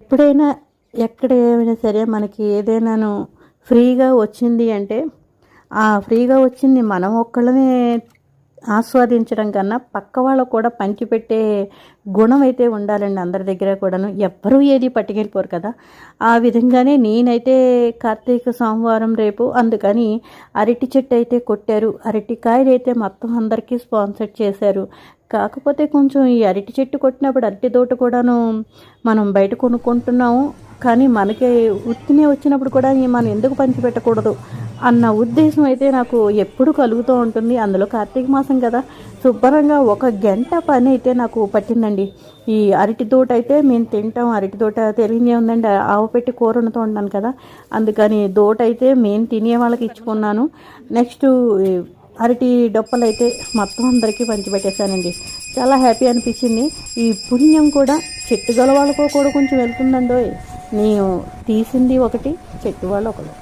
ఎప్పుడైనా ఎక్కడ ఏమైనా సరే మనకి ఏదైనాను ఫ్రీగా వచ్చింది అంటే ఆ ఫ్రీగా వచ్చింది మనం ఒక్కళ్ళమే ఆస్వాదించడం కన్నా పక్క వాళ్ళకు కూడా పంచిపెట్టే గుణం అయితే ఉండాలండి అందరి దగ్గర కూడాను. ఎవ్వరూ ఏది పట్టుకెళ్ళిపోరు కదా. ఆ విధంగానే నేనైతే కార్తీక సోమవారం రేపు అందుకని అరటి చెట్టు అయితే కొట్టారు. అరటికాయలు అయితే మొత్తం అందరికీ స్పాన్సర్ చేశారు. కాకపోతే కొంచెం ఈ అరటి చెట్టు కొట్టినప్పుడు అరటి తోట కూడాను మనం బయట కొనుక్కుంటున్నాము. కానీ మనకి ఉత్తినే వచ్చినప్పుడు కూడా మనం ఎందుకు పంచిపెట్టకూడదు అన్న ఉద్దేశం అయితే నాకు ఎప్పుడు కలుగుతూ ఉంటుంది. అందులో కార్తీక మాసం కదా, శుభ్రంగా 1 గంట పని అయితే నాకు పట్టిందండి. ఈ అరటి తోట అయితే మేము తింటాం. అరటి తోట తెలియదే ఉందండి, ఆవు పెట్టి కూర వండుతూ ఉంటాను కదా, అందుకని తోట అయితే మేము తినే వాళ్ళకి ఇచ్చుకున్నాను. నెక్స్ట్ అరటి డొప్పలు అయితే మొత్తం అందరికీ పంచిపెట్టేశానండి. చాలా హ్యాపీ అనిపించింది. ఈ పుణ్యం కూడా చెట్టు గల వాళ్ళకు కూడా కొంచెం వెళ్తుందండో. నేను తీసింది ఒకటి, చెట్టు వాళ్ళు ఒకరు.